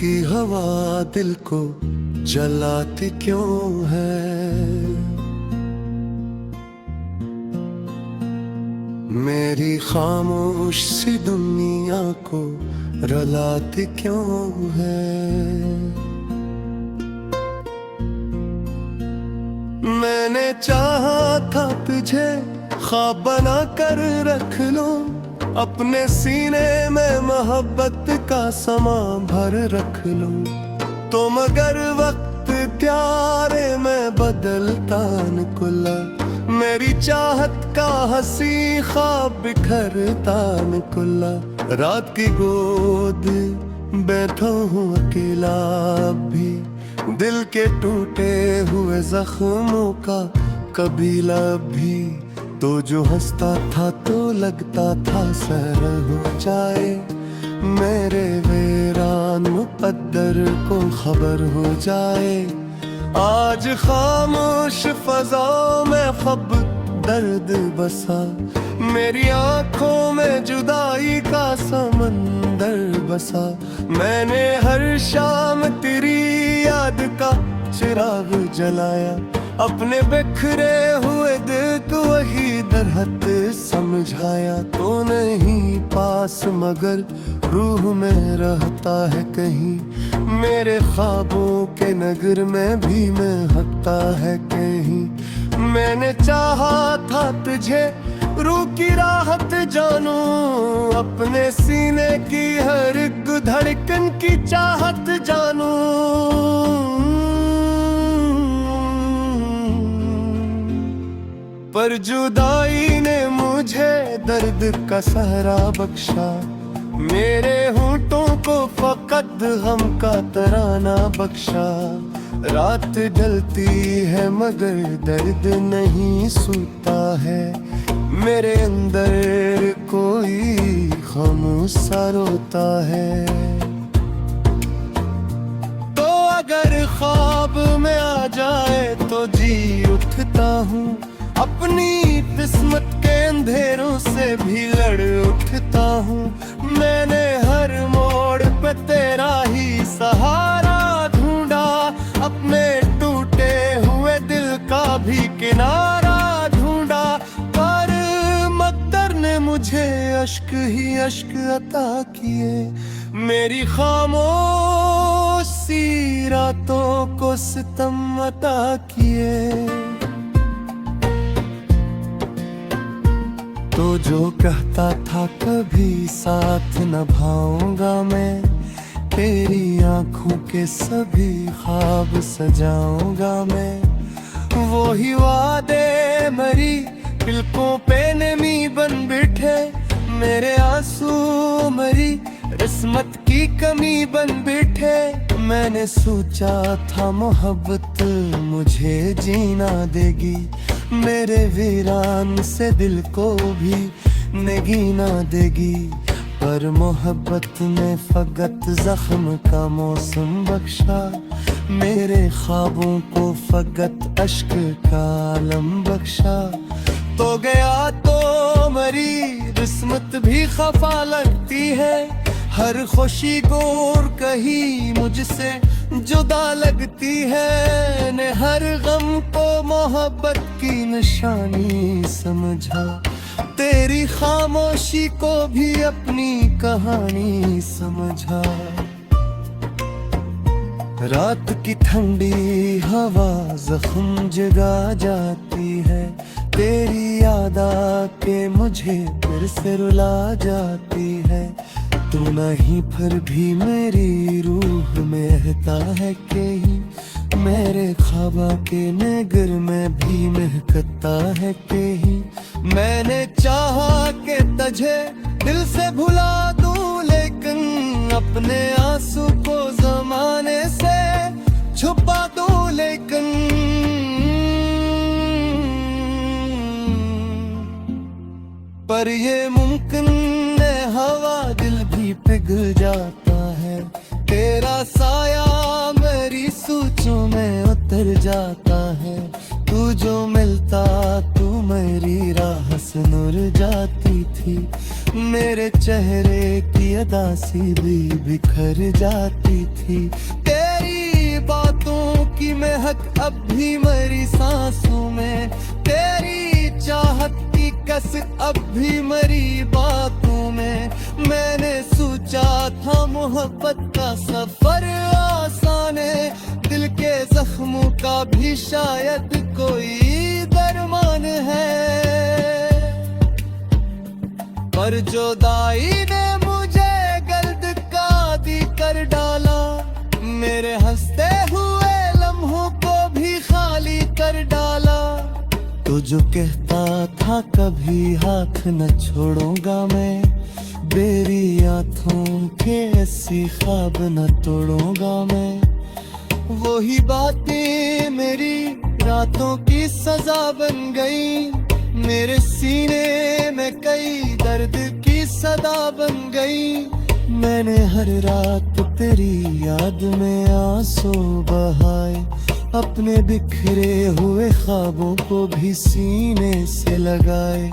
की हवा दिल को जलाती क्यों है? मेरी खामोश सी दुनिया को रुलाती क्यों है? मैंने चाहा था तुझे ख्वाब बना कर रख लूं, अपने सीने में मोहब्बत का समा भर रख लूं, तो मगर वक्त प्यारे में बदलता न कुला, मेरी चाहत का हंसी ख्वाब बिखरता न कुला। रात की गोद बैठा हूँ अकेला भी, दिल के टूटे हुए जख्मों का कबीला भी, तो जो हंसता था तो लगता था सर हो जाए, मेरे वीरान मुक़द्दर को खबर हो जाए। आज खामोश फज़ाओं में ख़ब दर्द बसा, मेरी आँखों में जुदाई का समंदर बसा। मैंने हर शाम तेरी याद का चिराग जलाया, अपने बिखरे हुए दिल को वही दरहत समझाया। तो नहीं पास मगर रूह में रहता है कहीं, मेरे ख्वाबों के नगर में भी महकता है कहीं। मैंने चाहा था तुझे रूह की राहत जानूं, अपने सीने की हर एक धड़कन की चाहत जानूं, पर जुदाई ने मुझे दर्द का सहरा बख्शा, मेरे होंठों को फकत गम का तराना बख्शा। रात ढलती है मगर दर्द नहीं सूता है, मेरे अंदर कोई खामोश रोता है। तो अगर ख्वाब में आ जाए तो जी उठता हूँ, अपनी किस्मत के अंधेरों से भी लड़ उठता हूँ। मैंने हर मोड़ पे तेरा ही सहारा ढूंढा, अपने टूटे हुए दिल का भी किनारा ढूंढा, पर मक़द्दर ने मुझे अश्क ही अश्क अता किए, मेरी खामोश सी रातों को सितम अता किए। तो जो कहता था कभी साथ निभाऊंगा मैं, तेरी आंखों के सभी ख्वाब सजाऊंगा मैं, वो ही वादे मरी पलकों पे नमी बन बैठे, मेरे आंसू मरी किस्मत की कमी बन बैठे। मैंने सोचा था मोहब्बत मुझे जीना देगी, मेरे वीरान से दिल को भी नगीना देगी, पर मोहब्बत ने फकत जख्म का मौसम बख्शा, मेरे ख्वाबों को फकत अश्क का आलम बख्शा। तो गया तो मरी किस्मत भी खफा लगती है, हर खुशी गोर कहीं मुझसे जुदा लगती है, ने हर गम को मोहब्बत की निशानी समझा, तेरी खामोशी को भी अपनी कहानी समझा। रात की ठंडी हवा जख्म जगा जाती है, तेरी याद आके मुझे फिर से रुला जाती है, तू नहीं फिर भी मेरी रूह में रहता है कहीं, मेरे ख्वाबा के नगर में भी महकता है कहीं। मैंने चाहा कि तुझे दिल से भुला दूं, लेकिन अपने आंसू को ज़माने से छुपा दूं, लेकिन पर ये मुमकिन है, हवा दिल भी पिघल जाता है, तेरा साया मेरी सोचों में उतर जाता है, तू जो मिलता तू मेरी राह से नूर जाती थी। मेरे चेहरे की अदासी भी बिखर जाती थी। तेरी बातों की महक अब भी मेरी सांसों में, तेरी चाहत की कस अब भी मेरी बातों में। मैंने सोचा था मोहब्बत का सफर आसान है, दिल के जख्मों का भी शायद कोई दरमान है। पर जुदाई ने मुझे गर्द का आदी कर डाला, मेरे हंसते हुए लम्हों को भी खाली कर डाला। तो जो कहता था कभी हाथ न छोड़ूंगा मैं, मेरी आँखों के ऐसी ख्वाब न तोड़ूंगा मैं। वही बातें मेरी रातों की सजा बन गई, मेरे सीने में कई दर्द की सदा बन गई। मैंने हर रात तेरी याद में आंसू बहाए, अपने बिखरे हुए ख्वाबों को भी सीने से लगाए।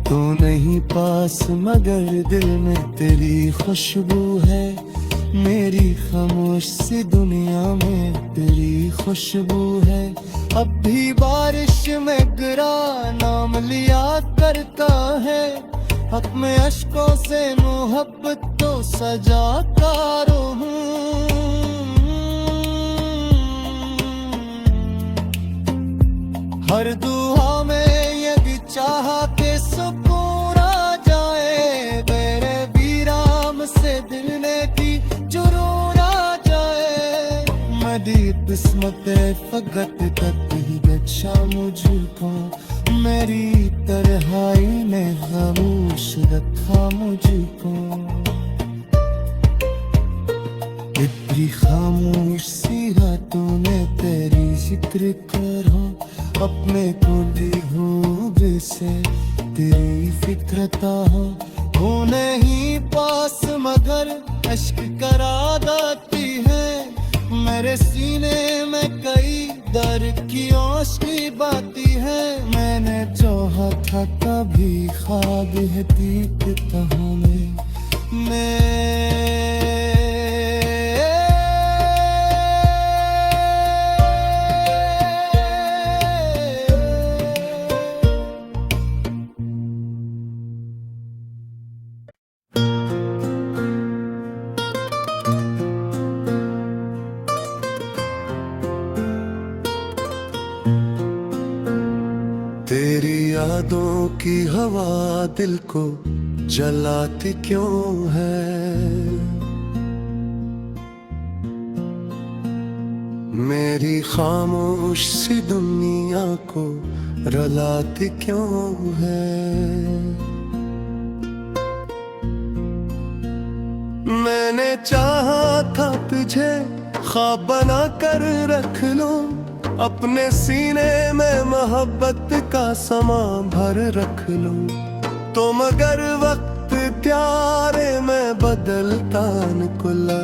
तू नहीं पास मगर दिल में तेरी खुशबू है, मेरी खामोश सी दुनिया में तेरी खुशबू है। अब भी बारिश में गिरा नाम लिया करता है, अपने अश्कों से मोहब्बत तो सजाता हूँ। हर दुआ में ये भी चाहा के सुकून आ जाए, मेरे वीराम से दिल ने की जुनून आ जाए। मदी किस्मत फकत कभी बख्शा मुझको, मेरी तन्हाई ने खामोश रखा मुझको। इतनी खामोश सी रातों में तेरी जिक्र करो, अपने को देखूं जैसे तेरी फिक्रता हो नहीं पास मगर अश्क करा देती है। मेरे सीने में कई दर्द की ओशकी बाती है, मैंने चाहा था कभी ख्वाब है दिखता हमें। तेरी यादों की हवा दिल को जलाती क्यों है, मेरी खामोश सी दुनिया को रुलाती क्यों है। मैंने चाहा था तुझे ख्वाब बना कर रख लूं, अपने सीने में मोहब्बत का समा भर रख लूं। तो मगर वक्त प्यारे में बदलता न कुला,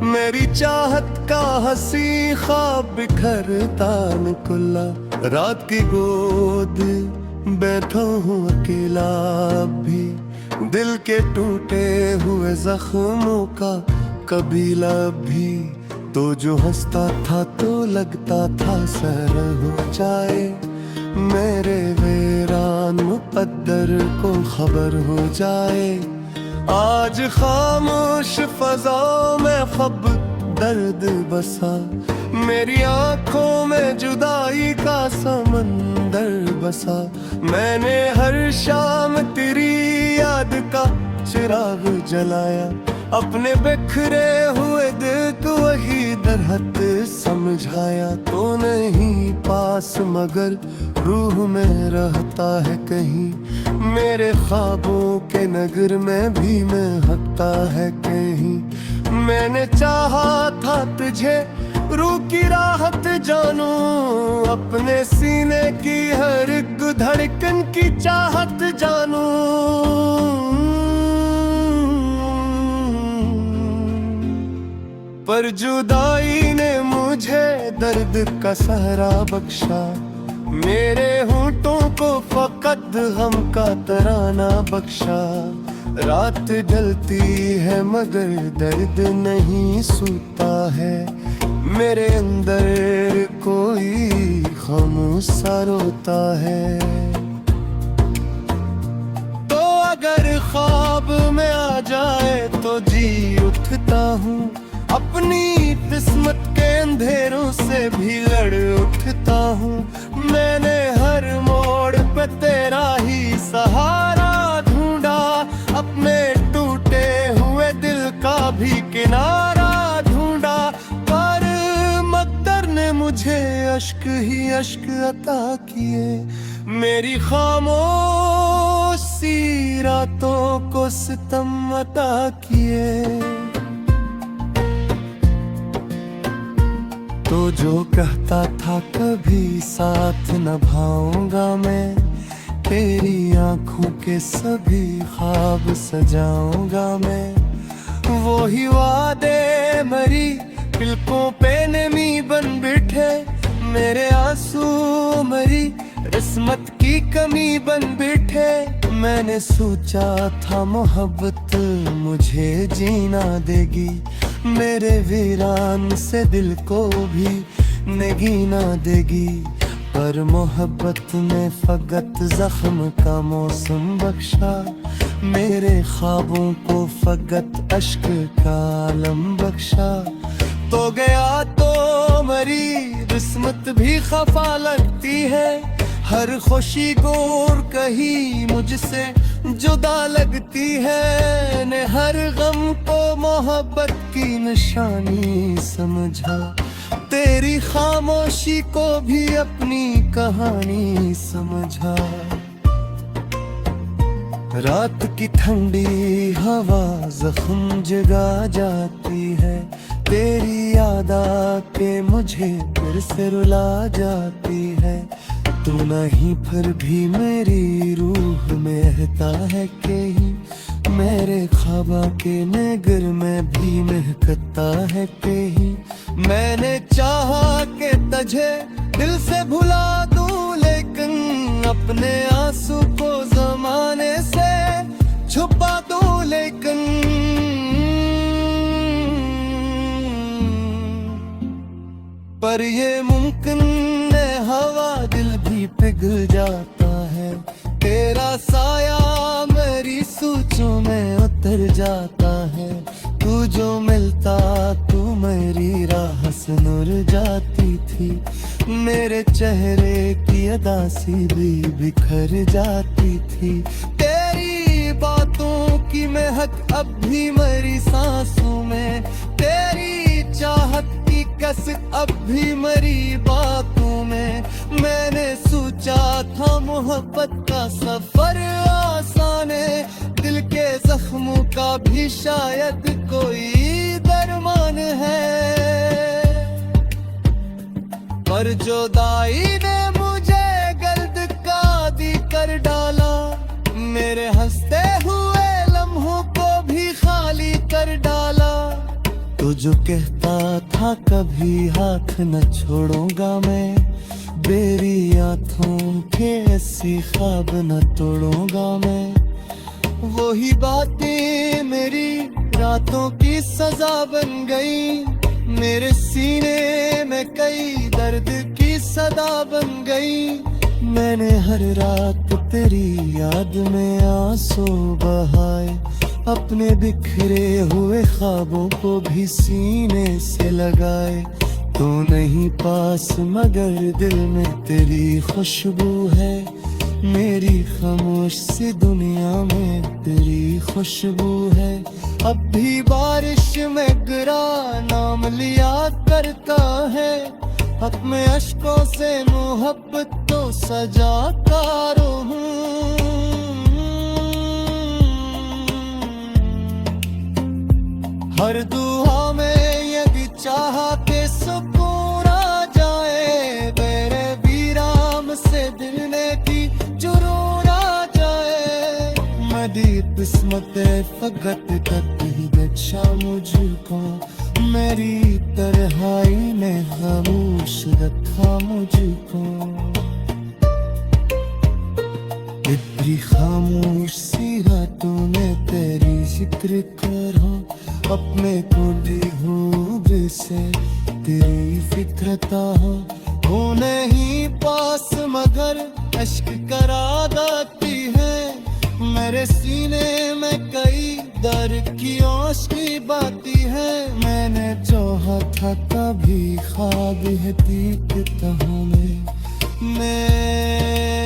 मेरी चाहत का हंसी ख्वाब बिखरता न कुला। रात की गोद बैठा हूँ अकेला भी, दिल के टूटे हुए जख्मों का कबीला भी। तो जो हंसता था तो लगता था सर हो जाए, मेरे वीरान मुक़द्दर को खबर हो जाए। आज खामोश फज़ाओं में ख़ब दर्द बसा, मेरी आँखों में जुदाई का समंदर बसा। मैंने हर शाम तेरी याद का चिराग जलाया, अपने बिखरे हुए दिल को वही दरहद समझाया। तो नहीं पास मगर रूह में रहता है कहीं, मेरे ख्वाबों के नगर में भी महकता है कहीं। मैंने चाहा था तुझे रूह की राहत जानूं, अपने सीने की हर एक धड़कन की चाहत जानूं। पर जुदाई ने मुझे दर्द का सहरा बख्शा, मेरे होंठों को फकत गम का तराना बख्शा। रात ढलती है मगर दर्द नहीं सूता है, मेरे अंदर कोई खामोश सा रोता है। तो अगर ख्वाब में आ जाए तो जी उठता हूँ, अपनी किस्मत के अंधेरों से भी लड़ उठता हूँ। मैंने हर मोड़ पे तेरा ही सहारा ढूंढा, अपने टूटे हुए दिल का भी किनारा ढूंढा, पर मकदर ने मुझे अश्क ही अश्क अता किए। मेरी खामोश सी रातों को सितम अता किए। तो जो कहता था कभी साथ निभाऊंगा मैं, तेरी आंखों के सभी ख्वाब सजाऊंगा मैं। वो ही वादे मरी पलकों पे नमी बन बैठे, मेरे आंसू मरी किस्मत की कमी बन बैठे। मैंने सोचा था मोहब्बत मुझे जीना देगी, मेरे वीरान से दिल को भी नगीना देगी। पर मोहब्बत ने फकत जख्म का मौसम बख्शा, मेरे ख्वाबों को फकत अश्क का आलम बख्शा। तो गया तो मरी किस्मत भी खफा लगती है, हर खुशी गोर कहीं मुझसे जुदा लगती है। ने हर गम को मोहब्बत की निशानी समझा, तेरी खामोशी को भी अपनी कहानी समझा। रात की ठंडी हवा जख्म जगा जाती है, तेरी याद आके मुझे फिर से रुला जाती है। तू नहीं फिर भी मेरी रूह में रहता है कहीं, मेरे ख्वाबा के नगर में भी महकता है कहीं। मैंने चाहा कि तुझे दिल से भुला दूं, लेकिन अपने आंसू को जमाने से छुपा दूं। लेकिन पर ये मुमकिन है, हवा दिल भी पिघल जाता है। तेरा साया मेरी सोचों में उतर जाता है, तू जो मिलता तू मेरी राह से नुर जाती थी। मेरे चेहरे की अदासी भी बिखर जाती थी, तेरी बातों की महक अब भी मेरी सांसों में, तेरी चाहत की कसक अब भी मेरी बातों में। मैंने सोचा था मोहब्बत का सफर आसान है, दिल के जख्मों का भी शायद कोई दरमान है। पर जुदाई ने मुझे गर्द का दी कर डाला, मेरे हंसते हुए लम्हों को भी खाली कर डाला। तो जो कहता था कभी हाथ न छोड़ूंगा मैं, मेरी आँखों के ऐसी ख्वाब न तोड़ूंगा मैं। वही बातें मेरी रातों की सजा बन गई, मेरे सीने में कई दर्द की सदा बन गई। मैंने हर रात तेरी याद में आंसू बहाए, अपने बिखरे हुए ख्वाबों को भी सीने से लगाए। तू नहीं पास मगर दिल में तेरी खुशबू है, मेरी खामोश सी दुनिया में तेरी खुशबू है। अब भी बारिश में गिरा नाम लिया करता है, अपने अश्कों से मोहब्बत तो सजाता रहूं। हर दुआ में ये भी चाहा के सुकून आ जाए, मेरे वीराम से दिल ने की जुनून आ जाए। मदी किस्मत फकत तक ही बख्शा मुझको, मेरी तन्हाई ने खामोश रखा मुझको। तेरी खामोश सी रातों में तेरी जिक्र करो, अपने को दी हूँ जिसे तेरी फिक्रता हो नहीं पास मगर अश्क करा देती है। मेरे सीने में कई दर्द की ओशकी बाती है। मैंने चाहा था कभी ख्वाब है दीपता हमें। मैं